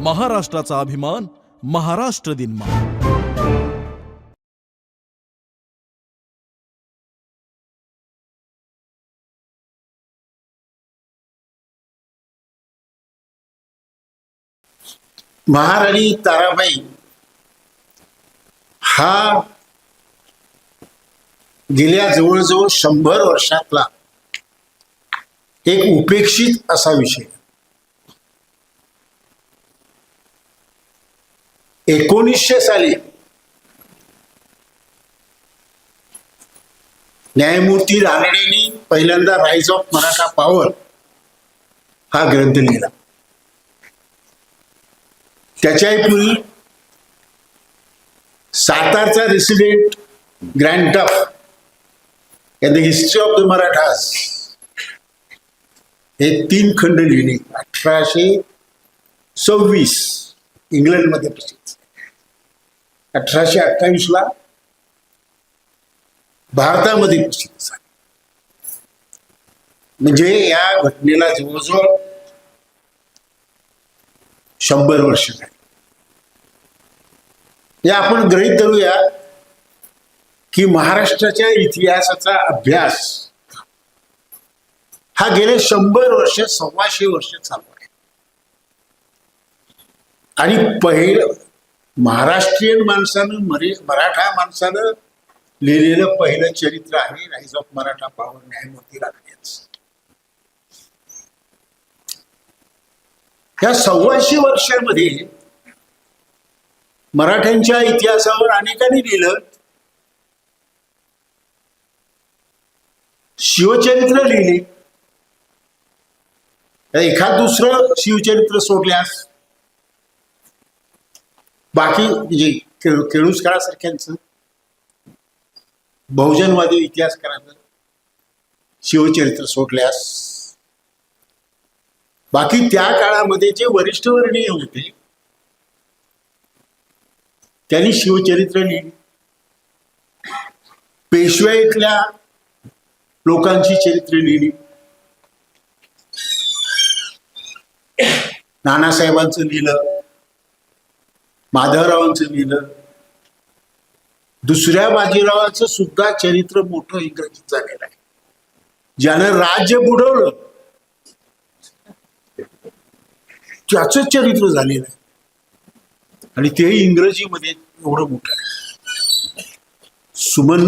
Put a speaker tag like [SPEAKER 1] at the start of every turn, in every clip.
[SPEAKER 1] महाराष्ट्राचा अभिमान, महाराष्ट्र दिन मा।
[SPEAKER 2] महाराणी ताराबाई हा गेल्या जवळजवळ 100 वर्षातला एक उपेक्षित असा विषय। 1900 साली न्यायमूर्ती रानडेंनी पहिल्यांदा राईज ऑफ मराठा पॉवर हा ग्रंथ लिहिला। त्याच्याही पूर्वी सातारचा resident Grant Duff the history of the Marathas हे 3 खंड लिहिले 1826 इंग्लंडमध्ये प्रसिद्ध। 1828 ला भारतामध्ये प्रसिद्ध झाले। म्हणजे या घटनेला जवळजवळ 100 वर्ष झाली। या आपण गृहीत धरूया की महाराष्ट्राच्या इतिहासाचा अभ्यास हा गेले 100 वर्ष 125 वर्ष चालू आहे। आणि पहिलं महाराष्ट्रीयन माणसानं मराठा माणसानं लिहिलेलं पहिलं चरित्र आहे राईज ऑफ मराठा पॉवर न्यायमूर्ती रानडेंचं। या 125 वर्षामध्ये मराठ्यांच्या इतिहासावर अनेकांनी लिहिलं। शिवचरित्र लिहिले, एखाद दुसरं शिवचरित्र सोडल्यास बाकी म्हणजे केळुसकरांसारख्यांचं बहुजनवादी इतिहासकारांचं शिवचरित्र सोडल्यास बाकी त्या काळामध्ये जे वरिष्ठ वर्णीय होते त्यांनी शिवचरित्र लिहिली। पेशवाईतल्या लोकांची चरित्र लिहिली। नानासाहेबांचं लिहिलं, माधवरावांचं लिहिलं, दुसऱ्या बाजीरावाचं सुद्धा चरित्र मोठं इंग्रजीत झालेलं आहे। ज्यानं राज्य बुडवलं त्याचं चरित्र झालेलं आहे आणि ते इंग्रजीमध्ये एवढं मोठं आहे।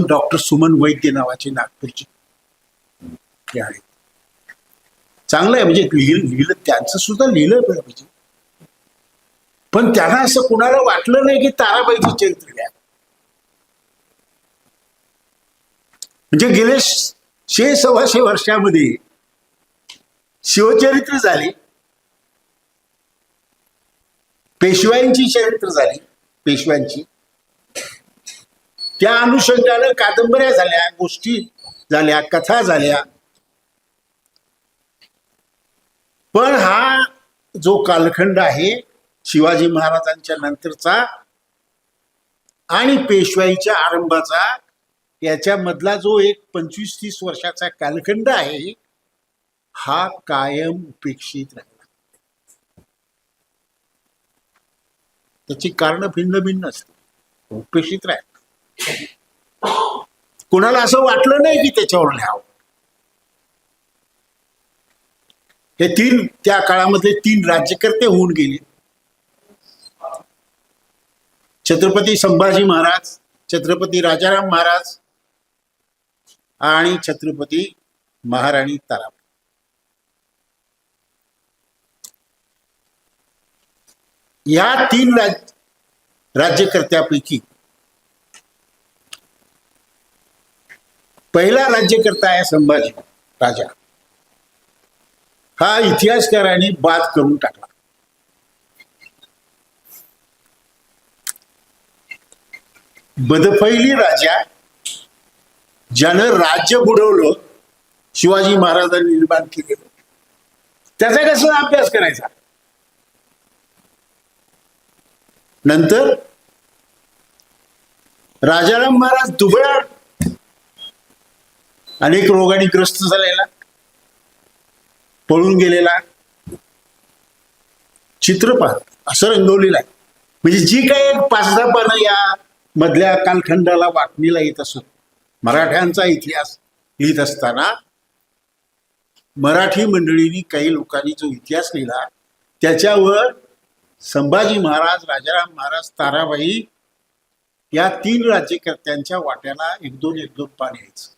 [SPEAKER 2] डॉक्टर सुमन वैद्य नावाचे नागपूरचे ते आहे। चांगलं आहे, म्हणजे लिहिलं त्यांचं सुद्धा लिहिलं पाहिजे। पण त्यांना असं कुणाला वाटलं नाही की ताराबाईचं चरित्र लिहा। म्हणजे गेले 100-125 वर्षामध्ये शिवचरित्र झाले, पेशवाईंची चरित्र झाली, पेशव्यांची त्या अनुषंगाने कादंबऱ्या झाल्या, गोष्टी झाल्या, कथा झाल्या। पण हा जो कालखंड आहे शिवाजी महाराजांच्या नंतरचा आणि पेशवाईच्या आरंभाचा, याच्यामधला जो एक 25-30 वर्षाचा कालखंड आहे हा कायम उपेक्षित राहिला। त्याची कारण भिन्न भिन्न असते, उपेक्षित राहिला। कोणाला असं वाटलं नाही की त्याच्यावर लिहावं। हे त्या काळामध्ये 3 राज्यकर्ते होऊन गेले। छत्रपती संभाजी महाराज, छत्रपती राजाराम महाराज आणि छत्रपती महाराणी ताराबाई। या 3 राज्यकर्त्यापैकी पहिला राज्यकर्ता आहे संभाजी राजा। हा इतिहासकारांनी बाद करून टाकला। बदफैली राजा ज्यानं राज्य बुडवलं, शिवाजी महाराजांनी निर्माण केलेलं, त्याचा कसा अभ्यास करायचा। नंतर राजाराम महाराज दुबळा, अनेक रोगाने ग्रस्त झालेला, पळून गेलेला। चित्र पहा असं रंगवलेलं आहे. म्हणजे जी काही एक 5-10 पानं या मधल्या कालखंडाला वाटणीला येत असत. मराठ्यांचा इतिहास लिहित असताना मराठी मंडळींनी काही लोकांनी जो इतिहास लिहिला त्याच्यावर संभाजी महाराज, राजाराम महाराज, ताराबाई या 3 राज्यकर्त्यांच्या वाट्याला 1-2 पान यायचं.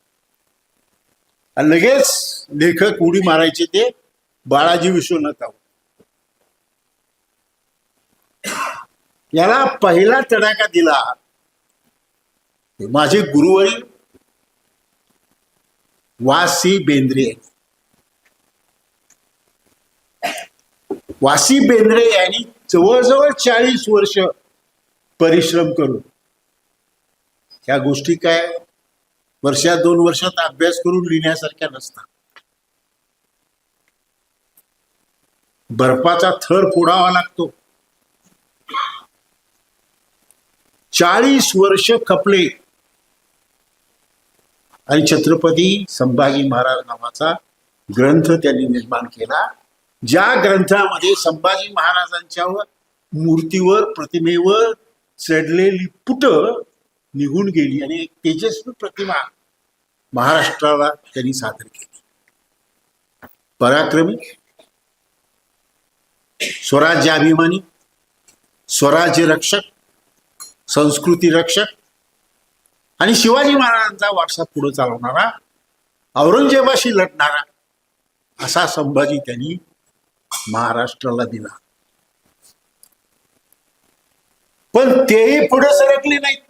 [SPEAKER 2] आणि लगेच लेखक उडी मारायचे ते बाळाजी विश्वनाथ. याला पहिला तडाखा दिला माझे गुरुवरील वासी बेंद्रे. वासी बेंद्रे यांनी जवळजवळ 40 वर्ष परिश्रम करून ह्या गोष्टी काय वर्षात 2 वर्षात अभ्यास करून लिहिण्यासारख्या नसतात. बर्फाचा थर फोडावा लागतो. 40 वर्ष खपले आणि छत्रपती संभाजी महाराज नावाचा ग्रंथ त्यांनी निर्माण केला. ज्या ग्रंथामध्ये संभाजी महाराजांच्या मूर्तीवर, प्रतिमेवर चढलेली पुट निघून गेली आणि एक तेजस्वी प्रतिमा महाराष्ट्राला त्यांनी सादर केली. पराक्रमी, स्वराज्याभिमानी, स्वराज्य रक्षक, संस्कृती रक्षक आणि शिवाजी महाराजांचा वारसा पुढे चालवणारा, औरंगजेबाशी लढणारा असा संभाजी त्यांनी महाराष्ट्राला दिला. पण तेही पुढे सरकले नाहीत.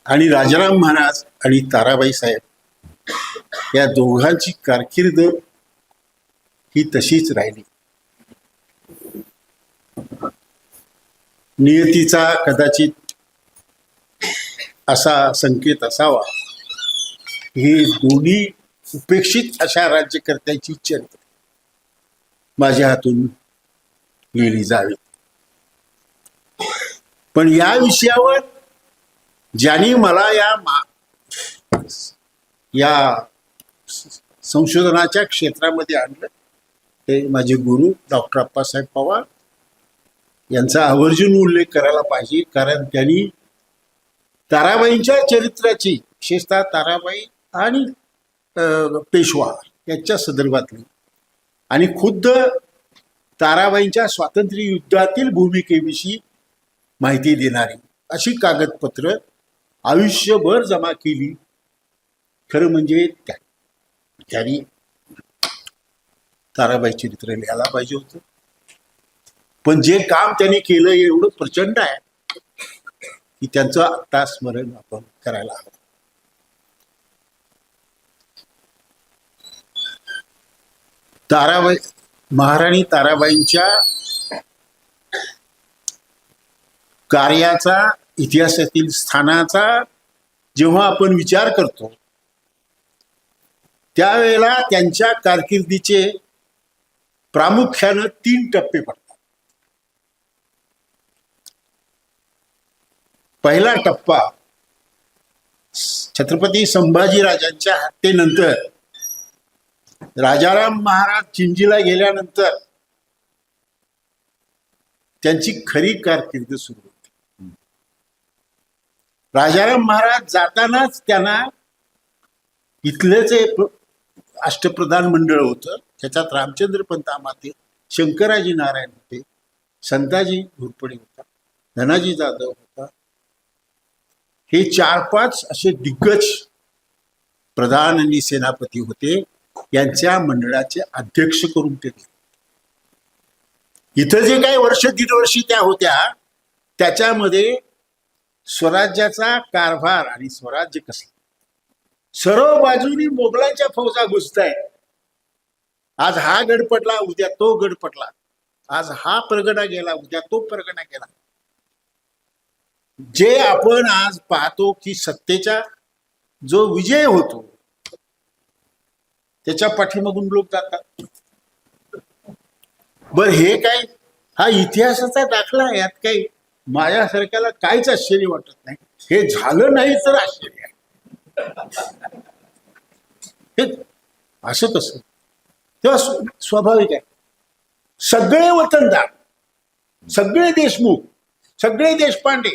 [SPEAKER 2] आणि राजाराम महाराज आणि ताराबाई साहेब या दोघांची कारकीर्द ही तशीच राहिली. नियतीचा कदाचित असा संकेत असावा ही दोन्ही उपेक्षित अशा राज्यकर्त्याची चरित्र माझ्या हातून लिहिली जावी. पण या विषयावर ज्यांनी मला या संशोधनाच्या क्षेत्रामध्ये आणलं ते माझे गुरु डॉक्टर अप्पासाहेब पवार यांचा आवर्जून उल्लेख करायला पाहिजे. कारण त्यांनी ताराबाईंच्या चरित्राची, विशेषतः ताराबाई आणि पेशवा यांच्या संदर्भातली आणि खुद्द ताराबाईंच्या स्वातंत्र्य युद्धातील भूमिकेविषयी माहिती देणारी अशी कागदपत्र आयुष्यभर जमा केली. खरं म्हणजे त्यांनी ताराबाई चरित्र लिहायला पाहिजे होतं. पण जे काम त्यांनी केलं एवढं प्रचंड आहे की त्यांचं आत्ता स्मरण आपण करायला हवं. ताराबाई, महाराणी ताराबाईंच्या कार्याचा, इतिहासातील स्थानाचा जेव्हा आपण विचार करतो त्यावेळेला त्यांच्या कारकिर्दीचे प्रामुख्यानं 3 टप्पे पडतात. पहिला टप्पा छत्रपती संभाजीराजांच्या हत्येनंतर राजाराम महाराज चिंचीला गेल्यानंतर त्यांची खरी कारकीर्द सुरू होती. राजाराम महाराज जातानाच त्यांना इथलेच अष्टप्रधान मंडळ होतं. त्याच्यात रामचंद्र पंत आमाते, शंकराजी नारायण होते, संताजी घोरपडे होता, धनाजी जाधव होता. हे 4-5 असे दिग्गज प्रधान आणि सेनापती होते. यांच्या मंडळाचे अध्यक्ष करून ते गेले. इथं जे काही वर्ष 1.5 वर्षी त्या होत्या त्याच्यामध्ये स्वराज्याचा कारभार आणि स्वराज्य कसलं, सर्व बाजूनी मोगलांच्या फौजा घुसतायत. आज हा गड पडला, उद्या तो गड पडला. आज हा परगणा गेला, उद्या तो परगणा गेला. जे आपण आज पाहतो की सत्तेचा जो विजय होतो त्याच्या पाठीमागून लोक जातात. बर हे काय, हा इतिहासाचा दाखला आहे. यात काही माझ्यासारख्याला काहीच आश्चर्य वाटत नाही. हे झालं नाही तर आश्चर्य आहे. हे असं कसं, तेव्हा स्वाभाविक आहे, सगळे वतनदार, सगळे देशमुख, सगळे देशपांडे,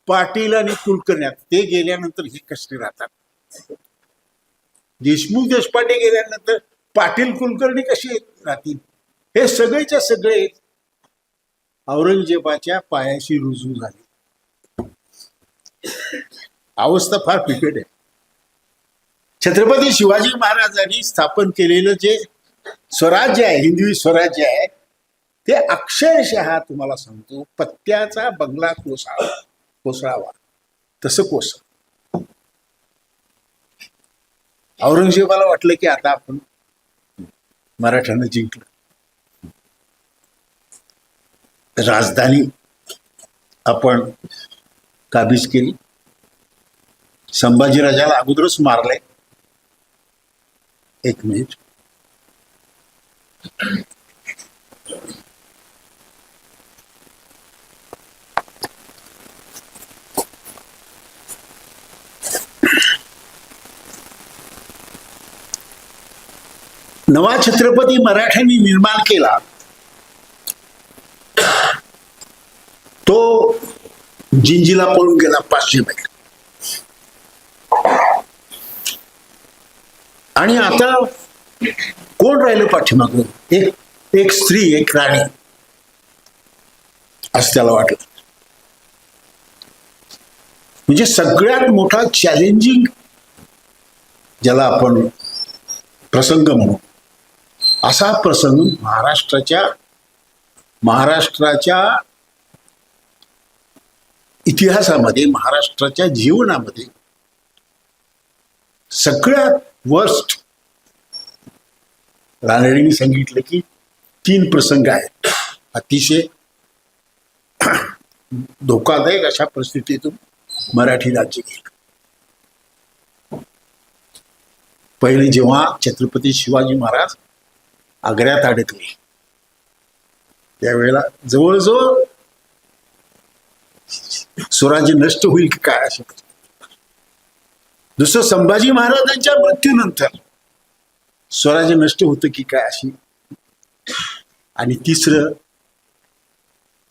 [SPEAKER 2] पाटील आणि कुलकर्ण्यात ते गेल्यानंतर हे कसे राहतात? देशमुख देशपांडे गेल्यानंतर पाटील कुलकर्णी कसे राहतील? हे सगळेच्या सगळे औरंगजेबाच्या पायाशी रुजू झाले. अवस्था फार बिकट आहे. छत्रपती शिवाजी महाराजांनी स्थापन केलेलं जे स्वराज्य आहे, हिंदवी स्वराज्य आहे, ते अक्षरशः तुम्हाला सांगतो, पत्त्याचा बंगला कोसळावा तसं कोसळ. औरंगजेबाला वाटलं की आता आपण मराठ्यांना जिंकलं. राजधानी आपण काबीज केली. संभाजीराजाला अगोदरच मारलंय. एक मिनिट. नवा छत्रपती मराठ्यांनी निर्माण केला तो जिंजीला पळून गेला 500 मैल. आणि आता कोण राहिलं पाठीमागं? एक स्त्री, एक राणी, असं त्याला वाटलं. म्हणजे सगळ्यात मोठा चॅलेंजिंग ज्याला आपण प्रसंग म्हणू, असा प्रसंग महाराष्ट्राच्या इतिहासामध्ये, महाराष्ट्राच्या जीवनामध्ये सगळ्यात वर्स्ट. रानडेंनी सांगितलं की 3 प्रसंग आहेत अतिशय धोकादायक अशा परिस्थितीतून मराठी राज्य गेलं. पहिले जेव्हा छत्रपती शिवाजी महाराज आग्र्यात अडकले, त्यावेळेला जवळजवळ स्वराज्य नष्ट होईल की काय अशा. दुसरं, संभाजी महाराजांच्या मृत्यूनंतर स्वराज्य नष्ट होतं की काय अशी. आणि तिसरं,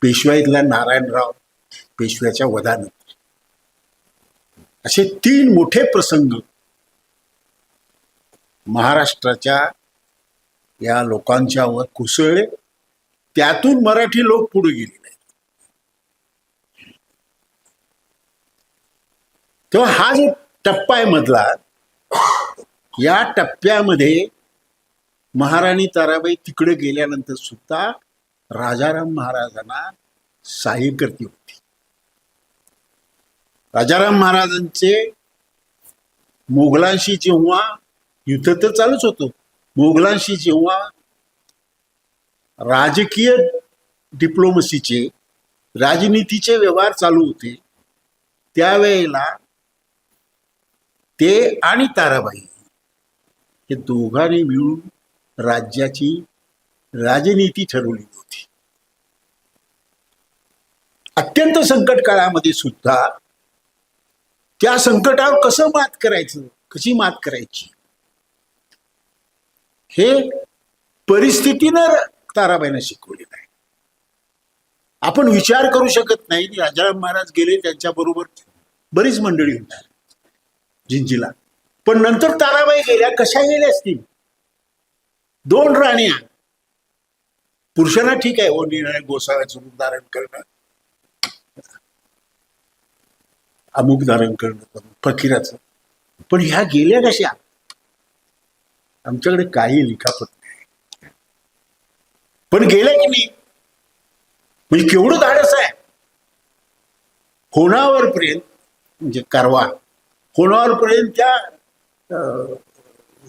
[SPEAKER 2] पेशवाईतला नारायणराव पेशव्याच्या वधानंतर. असे 3 मोठे प्रसंग महाराष्ट्राच्या या लोकांच्यावर कोसळले. त्यातून मराठी लोक पुढे गेले नाही. तेव्हा हा जो टप्पा आहे मधला, या टप्प्यामध्ये महाराणी ताराबाई तिकडे गेल्यानंतर सुद्धा राजाराम महाराजांना सहाय्य करती होती. राजाराम महाराजांचे मोगलांशी जेव्हा युद्ध तर चालूच होतं, मोगलांशी जेव्हा राजकीय डिप्लोमसीचे, राजनीतीचे व्यवहार चालू होते, त्यावेळेला ते आणि ताराबाई हे दोघांनी मिळून राज्याची राजनीती ठरवली होती. अत्यंत संकट काळामध्ये सुद्धा त्या संकटावर कसं मात करायचं, कशी मात करायची, हे परिस्थितीनं ताराबाईंना शिकवलेलं आहे. आपण विचार करू शकत नाही. राजाराम महाराज गेले, त्यांच्याबरोबर बरीच मंडळी होती जिंजीला, पण नंतर ताराबाई गेल्या. कशा गेल्या असतील? 2 राण्या. पुरुषांना ठीक आहे, ओ निर्णय गोसाव्याचं रूप धारण करणं, अमुक धारण करणं, फकीराचं. पण ह्या गेल्या कशा? आमच्याकडे काही लिखापत नाही, पण गेल्या की नाही. म्हणजे केवढं धाडस आहे. होणावर पर्यंत, म्हणजे कारवार होणावर पर्यंत त्या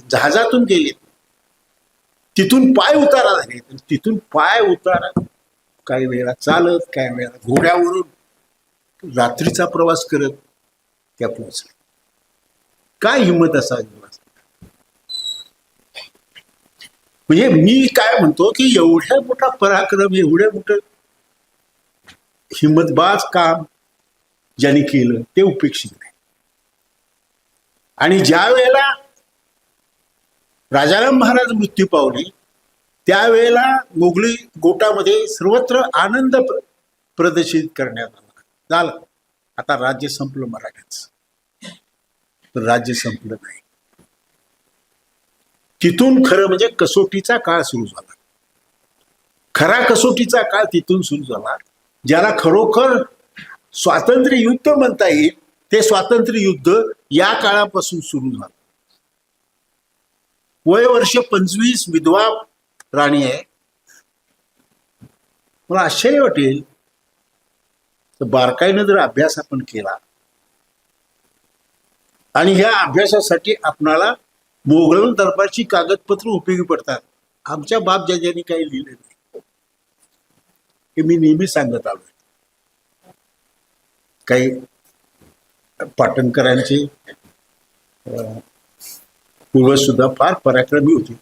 [SPEAKER 2] जहाजातून गेले, तिथून पाय उतारा झाले, तिथून पाय उतारा काही वेळा चालत, काही वेळा घोड्यावरून रात्रीचा प्रवास करत त्या पोहोचल्या. काय हिंमत असावी. म्हणजे मी काय म्हणतो की एवढ्या मोठा पराक्रम, एवढ्या मोठं हिंमतबाज काम ज्यांनी केलं ते उपेक्षित नाही. आणि ज्या वेळेला राजाराम महाराज मृत्यू पावले त्यावेळेला मोगली गोटामध्ये सर्वत्र आनंद प्रदर्शित करण्यात आला. झालं, आता राज्य संपलं मराठ्याचं. पण राज्य संपलं नाही. तिथून खरं म्हणजे कसोटीचा काळ सुरू झाला. खरा कसोटीचा काळ तिथून सुरू झाला. ज्याला खरोखर स्वातंत्र्य युद्ध म्हणता येईल ते स्वातंत्र्य युद्ध या काळापासून सुरू झालं. वय वर्ष 25, विधवा राणी आहे. मला आश्चर्य वाटेल तर बारकाईनं जर अभ्यास आपण केला आणि ह्या अभ्यासासाठी आपणाला मोगल दरबारची कागदपत्र उपयोगी पडतात. आमच्या बाप ज्यांनी काही लिहिलं नाही हे मी नेहमी सांगत आलोय. काही पाटणकरांचे पूर्वज सुद्धा फार पराक्रमी होते.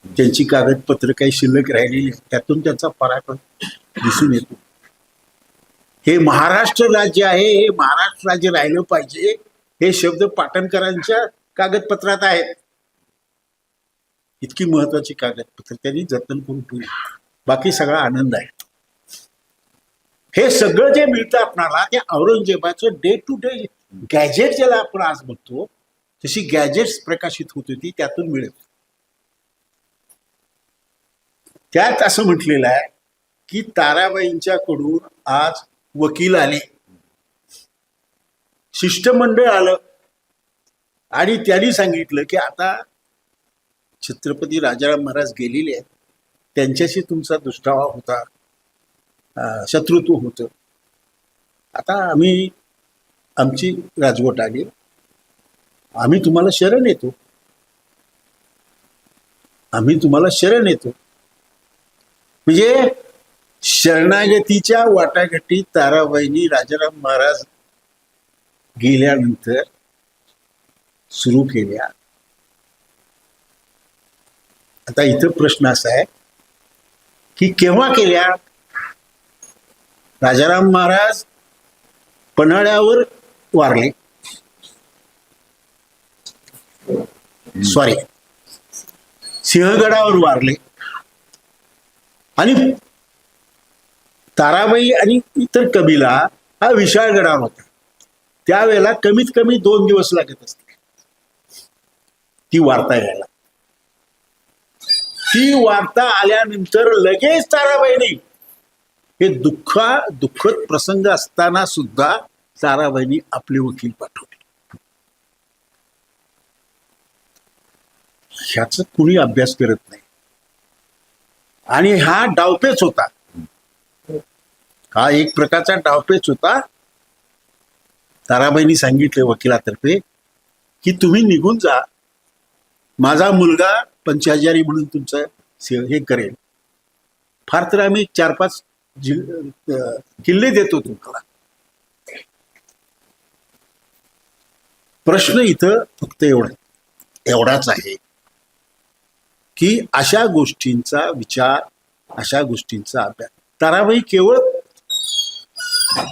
[SPEAKER 2] त्यांची कागदपत्र काही शिल्लक राहिलेली त्यातून त्यांचा पराक्रम दिसून येतो. हे महाराष्ट्र राज्य आहे, हे महाराष्ट्र राज्य राहिलं पाहिजे हे शब्द पाटणकरांच्या कागदपत्रात आहेत. इतकी महत्वाची कागदपत्र त्यांनी जतन करून ठेवली. बाकी सगळा आनंद आहे. हे सगळं जे मिळतं आपणाला ते औरंगजेबाचं डे टू डे गॅजेट ज्याला आपण आज बघतो तशी गॅजेट्स प्रकाशित होत होती त्यातून मिळत. त्यात असं म्हटलेलं आहे की ताराबाईंच्याकडून आज वकील आले, शिष्टमंडळ आलं आणि त्यांनी सांगितलं की आता छत्रपती राजाराम महाराज गेलेले आहेत, त्यांच्याशी तुमचा दुष्टावा होता, शत्रुत्व होतं. आता आम्ही आमची राजवट आली, आम्ही तुम्हाला शरण येतो, आम्ही तुम्हाला शरण येतो. म्हणजे शरणागतीच्या वाटाघाटी ताराबाईंनी राजाराम महाराज गेल्यानंतर सुरू केल्या. आता इथं प्रश्न असा आहे की केव्हा केल्या? राजाराम महाराज पन्हाळ्यावर वारले, सॉरी सिंहगडावर वारले आणि ताराबाई आणि इतर कबिला हा विशाळगडावर होता. त्यावेळेला कमीत कमी 2 दिवस लागत असते ती वार्ता यायला. ती वार्ता आल्यानंतर लगेच ताराबाईंनी हे दुःखद प्रसंग असताना सुद्धा ताराबाईंनी आपले वकील पाठवले. ह्याच कुणी अभ्यास करत नाही आणि हा डावपेच होता. हा एक प्रकारचा डावपेच होता. ताराबाईंनी सांगितले वकिलातर्फे की तुम्ही निघून जा, माझा मुलगा पंचहजारी म्हणून तुमचं हे करेल, फार तर आम्ही 4-5 किल्ले देतो तुम्हाला. प्रश्न इथं फक्त एवढाच आहे की अशा गोष्टींचा विचार, अशा गोष्टींचा अभ्यास. ताराबाई केवळ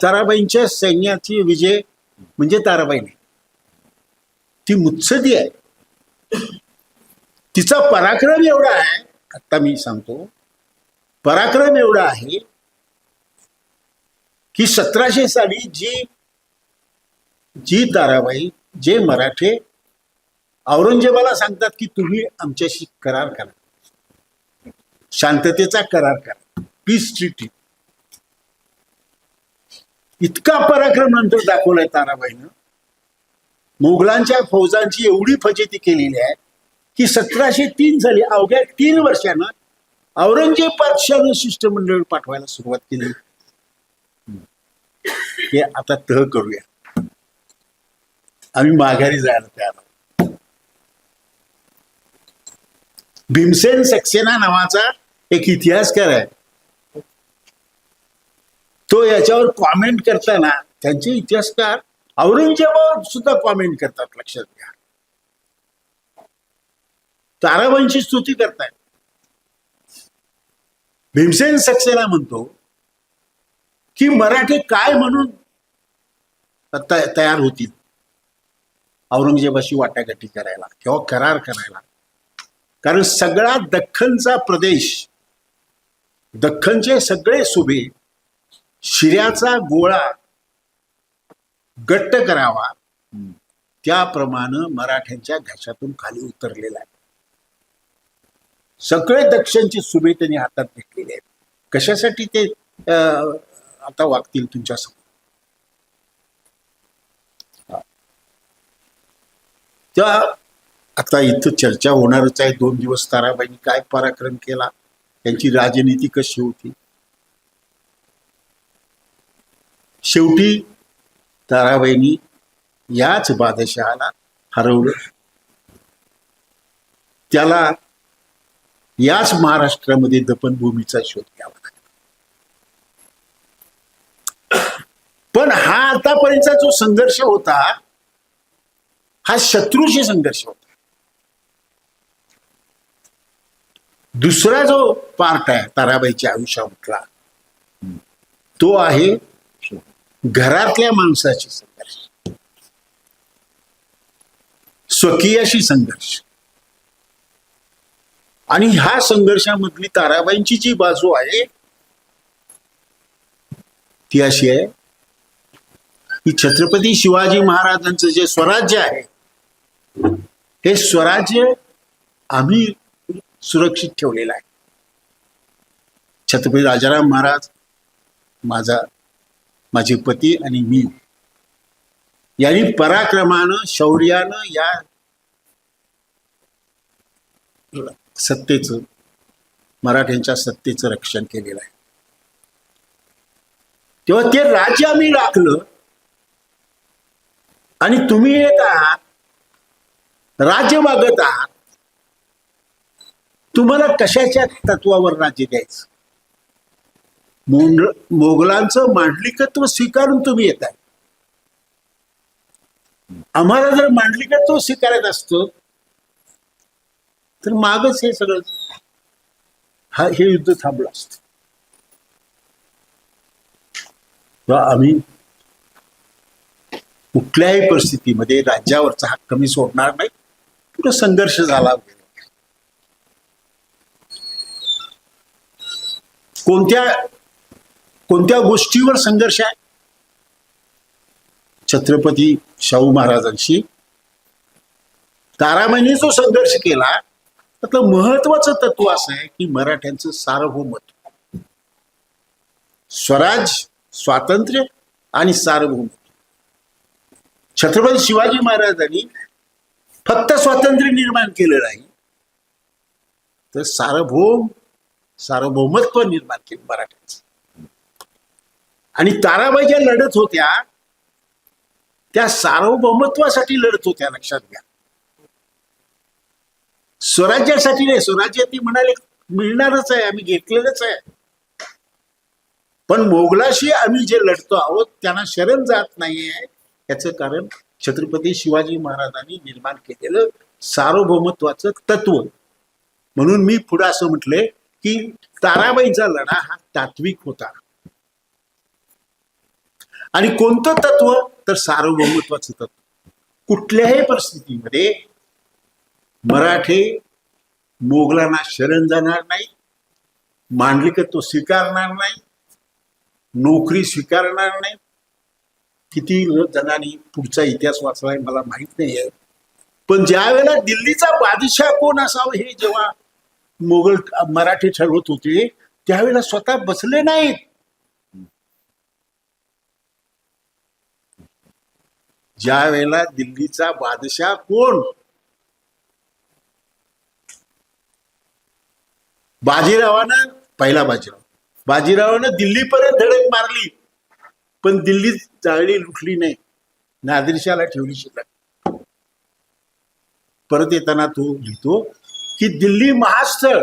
[SPEAKER 2] ताराबाईंच्या सैन्याची विजय म्हणजे ताराबाई नाही, ती मुत्सदी आहे. तिचा पराक्रम एवढा आहे, आता मी सांगतो, पराक्रम एवढा आहे की 1700 साली जी ताराबाई, जे मराठे औरंगजेबाला सांगतात की तुम्ही आमच्याशी करार करा, शांततेचा करार करा, पीस ट्रीटी. इतका पराक्रम नंतर दाखवलाय ताराबाईनं. मोगलांच्या फौजांची एवढी फजिती केलेली आहे की 1703 साली अवघ्या 3 वर्षानं औरंगजेब बादशाहनं शिष्टमंडळ पाठवायला सुरुवात केली. हे आता तह करूया, आम्ही माघारी जायला तयार आहोत. भीमसेन सक्सेना नावाचा एक इतिहासकार आहे, तो याच्यावर कॉमेंट करताना त्यांचे इतिहासकार औरंगजेबावर सुद्धा कॉमेंट करतात. लक्षात घ्या, ताराबाईंची स्तुती करतायत. भीमसेन सक्सेना म्हणतो की मराठे काय म्हणून तयार होतील औरंगजेबाशी वाटाघाटी करायला किंवा करार करायला. कारण सगळा दख्खनचा प्रदेश, दख्खनचे सगळे सुभे शिऱ्याचा गोळा गट्ट करावा त्याप्रमाणे मराठ्यांच्या घशातून खाली उतरलेला आहे. सगळे दक्षिणचे सुभे त्यांनी हातात घेतलेले आहेत. कशासाठी ते आता वागतील तुमच्या समोर. त्या आता इथं चर्चा होणारच आहे. 2 दिवस ताराबाईंनी काय पराक्रम केला, त्यांची राजनीती कशी होती. शेवटी ताराबाईंनी याच बादशहाला हरवलं. त्याला याच महाराष्ट्रामध्ये दफनभूमीचा शोध घ्यावा लागला. पण हा आतापर्यंतचा जो संघर्ष होता हा शत्रूशी संघर्ष होता. दुसरा जो पार्ट आहे ताराबाईच्या आयुष्यातला तो आहे घरातल्या माणसाची संघर्ष, स्वकीयाशी संघर्ष. आणि ह्या संघर्षामधली ताराबाईंची जी बाजू आहे ती अशी आहे की छत्रपती शिवाजी महाराजांचं जे स्वराज्य आहे हे स्वराज्य आम्ही सुरक्षित ठेवलेलं आहे. छत्रपती राजाराम महाराज, माझे पती आणि मी यांनी पराक्रमानं, शौर्यानं या सत्तेचं, मराठ्यांच्या सत्तेचं रक्षण केलेलं आहे. तेव्हा ते राज्य आम्ही राखलं आणि तुम्ही एक आहात, राज्य मागत आहात. तुम्हाला कशाच्या तत्वावर राज्य द्यायचं? मोगलांचं मांडलिकत्व स्वीकारून तुम्ही येत आहे. आम्हाला जर मांडलिकत्व स्वीकारत असतं तर मागच हे सगळं हे युद्ध थांबलं असतं. आम्ही कुठल्याही परिस्थितीमध्ये राज्यावरचा हक्क कमी सोडणार नाही. पुढे संघर्ष झाला. कोणत्या गोष्टीवर संघर्ष आहे? छत्रपती शाहू महाराजांशी ताराबाईंनी जो संघर्ष केला त्यातलं महत्वाचं तत्व असं आहे की मराठ्यांचं सार्वभौमत्व, स्वराज, स्वातंत्र्य आणि सार्वभौमत्व. छत्रपती शिवाजी महाराजांनी फक्त स्वातंत्र्य निर्माण केलं नाही तर सार्वभौमत्व निर्माण केलं मराठ्यांचं. आणि ताराबाई ज्या लढत होत्या त्या सार्वभौमत्वासाठी लढत होत्या, लक्षात घ्या. स्वराज्यासाठी नाही. स्वराज्य ती म्हणाले मिळणारच आहे, आम्ही घेतलेलंच आहे. पण मोगलाशी आम्ही जे लढतो आहोत त्यांना शरण जात नाहीये. याचं कारण छत्रपती शिवाजी महाराजांनी निर्माण केलेलं सार्वभौमत्वाचं तत्व. म्हणून मी पुढे असं म्हटलंय की ताराबाईंचा लढा हा तात्विक होता. आणि कोणतं तत्व? तर सार्वभौमत्वाचं तत्व. कुठल्याही परिस्थितीमध्ये मराठे मोगलांना शरण जाणार नाही, मांडलिकत्व स्वीकारणार नाही, नोकरी स्वीकारणार नाही. किती जणांनी पुढचा इतिहास वाचलाय मला माहित नाहीये. पण ज्या वेळेला दिल्लीचा बादशाह कोण असावं हे जेव्हा मोगल मराठी ठरवत होते त्यावेळेला स्वतः बसले नाहीत. ज्या वेळेला दिल्लीचा बादशाह कोण, बाजीरावानं, पहिला बाजीरावानं दिल्लीपर्यंत धडक मारली पण दिल्ली जाळली, लुटली नाही. नादिरशाहला ठेवली शिल्लक. परत येताना तो लिहितो की दिल्ली महास्थळ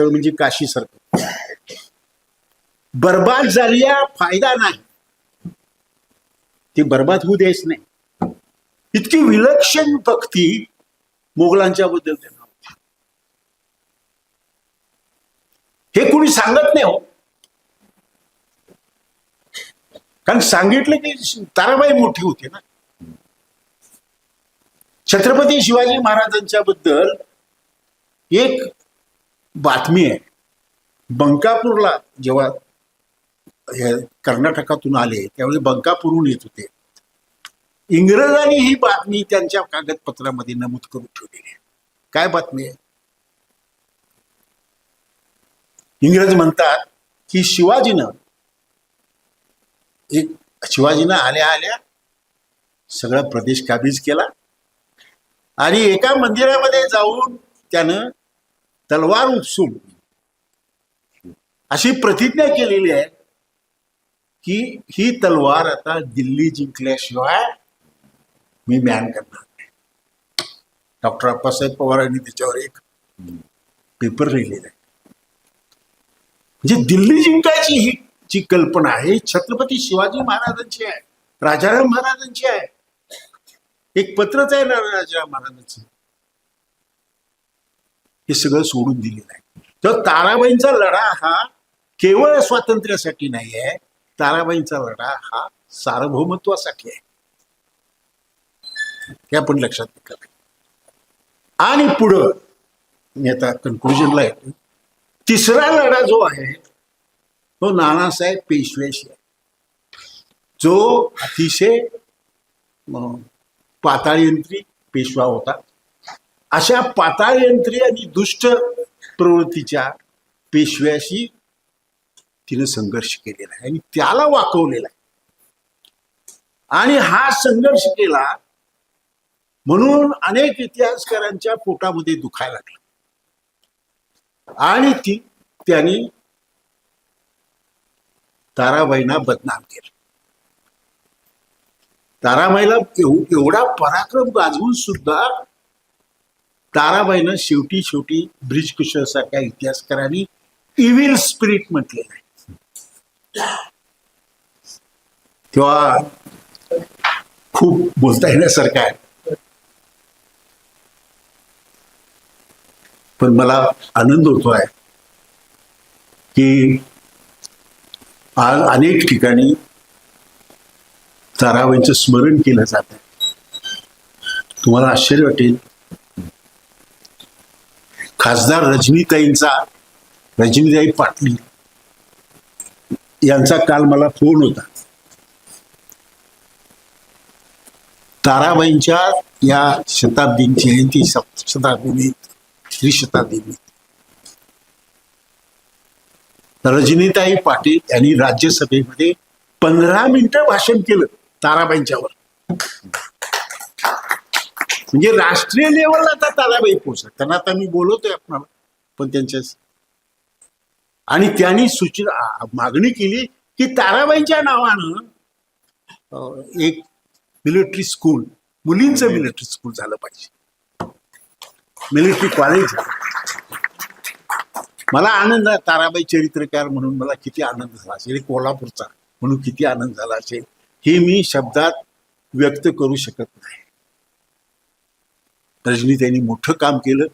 [SPEAKER 2] म्हणजे काशी सारखं बर्बाद झाल्या, फायदा नाही. ती बर्बाद होऊ द्यायच नाही. इतकी विलक्षण भक्ती मोगलांच्या बद्दल त्यांना होती. हे कुणी सांगत नाही हो. कारण सांगितलं की ताराबाई मोठी होती ना. छत्रपती शिवाजी महाराजांच्या बद्दल एक बातमी आहे. बंकापूरला जेव्हा हे कर्नाटकातून आले त्यावेळी बंकापूरहून येत होते. इंग्रजांनी ही बातमी त्यांच्या कागदपत्रामध्ये नमूद करून ठेवलेली आहे. काय बातमी आहे? इंग्रज म्हणतात की शिवाजीनं आल्या आल्या सगळा प्रदेश काबीज केला आणि एका मंदिरामध्ये जाऊन त्यानं तलवार उपसून अशी प्रतिज्ञा केलेली आहे की ही तलवार आता दिल्ली जिंकल्याशिवाय मी मॅन करणार नाही. डॉक्टर अप्पासाहेब पवारांनी त्याच्यावर एक पेपर लिहिलेला आहे. म्हणजे दिल्ली जिंकायची ही जी कल्पना आहे छत्रपती शिवाजी महाराजांची आहे, राजाराम महाराजांची आहे. एक पत्रच आहे ना राजाराम महाराजांचं. हे सगळं सोडून दिलेलं आहे. तर ताराबाईंचा लढा हा केवळ स्वातंत्र्यासाठी नाही आहे, ताराबाईंचा लढा हा सार्वभौमत्वासाठी आहे. हे आपण लक्षात घेतलं. आणि पुढं मी आता कन्क्लुजनला येतो. तिसरा लढा जो आहे तो नानासाहेब पेशव्याशी आहे, जो अतिशय पाताळयंत्री पेशवा होता. अशा पाताळयंत्री आणि दुष्ट प्रवृत्तीच्या पेशव्याशी तिने संघर्ष केलेला आहे आणि त्याला वाकवलेला आहे. आणि हा संघर्ष केला म्हणून अनेक इतिहासकारांच्या पोटामध्ये दुखायला लागला आणि त्यांनी ताराबाईंना बदनाम केलं. ताराबाईला एवढा पराक्रम गाजवून सुद्धा ताराबाईनं शेवटी ब्रिज किशोर सारख्या इतिहासकारांनी इव्हिल स्पिरिट म्हटलेलं आहे. तेव्हा खूप बोलता येण्यासारखं आहे. पण मला आनंद होतोय की आज अनेक ठिकाणी ताराबाईंचं स्मरण केलं जात आहे. तुम्हाला आश्चर्य वाटेल, खासदार रजनीताई पाटील यांचा काल मला फोन होता. ताराबाईंच्या या त्रिशताब्दी रजनीताई पाटील यांनी राज्यसभेमध्ये 15 मिनिटं भाषण केलं ताराबाईंच्यावर. म्हणजे राष्ट्रीय लेवलला आता ताराबाई पोहोचला. त्यांना आता मी बोलवतोय आपणाला, पण त्यांच्याच आणि त्यांनी मागणी केली की ताराबाईंच्या नावानं एक मिलिटरी स्कूल, मुलींचं मिलिटरी स्कूल झालं पाहिजे, मिलिटरी कॉलेज झालं. मला आनंद आहे. ताराबाई चरित्रकार म्हणून मला किती आनंद झाला असेल, कोल्हापूरचा म्हणून किती आनंद झाला असेल हे मी शब्दात व्यक्त करू शकत नाही. रजनी त्यांनी मोठं काम केलं,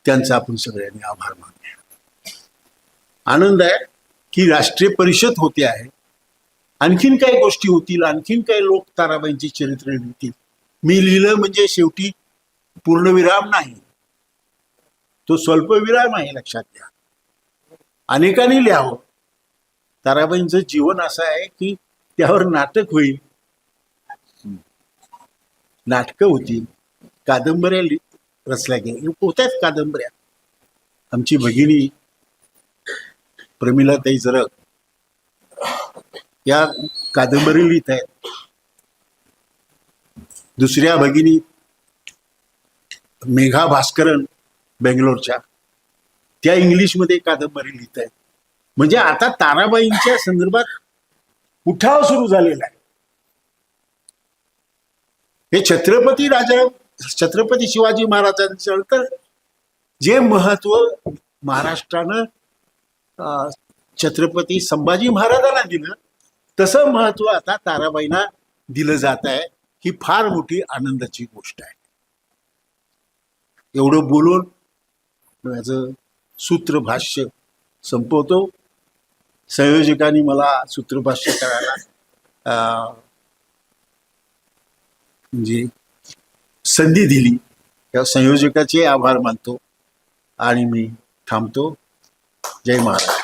[SPEAKER 2] त्यांचा आपण सगळ्यांनी आभार मानूया. आनंद आहे की राष्ट्रीय परिषद होते आहे, आणखीन काही गोष्टी होतील, आणखीन काही लोक ताराबाईंची चरित्र लिहितील. मी लिहिलं म्हणजे शेवटी पूर्णविराम नाही, तो स्वल्पविराम आहे, लक्षात घ्या. अनेकांनी लिहावं. ताराबाईंचं जीवन असं आहे की त्यावर नाटक होईल, नाटकं होतील, कादंबऱ्या रचल्या गेल्या होत्याच कादंबऱ्या. आमची भगिनी प्रमिलाताई जरग या कादंबरी लिहित आहेत. दुसऱ्या भगिनी मेघा भास्करन बेंगलोरच्या, त्या इंग्लिशमध्ये कादंबरी लिहित आहेत. म्हणजे आता ताराबाईंच्या संदर्भात उठाव सुरू झालेला आहे. हे छत्रपती शिवाजी महाराजांच्या नंतर जे महत्व महाराष्ट्रानं छत्रपती संभाजी महाराजांना दिलं, तसं महत्व आता ताराबाईंना दिलं जात आहे. ही फार मोठी आनंदाची गोष्ट आहे. एवढं बोलून माझं सूत्रभाष्य संपवतो. संयोजकांनी मला सूत्रभाष्य करायला म्हणजे संधी दिली या संयोजकाचे आभार मानतो आणि मी थांबतो. जय महाराज.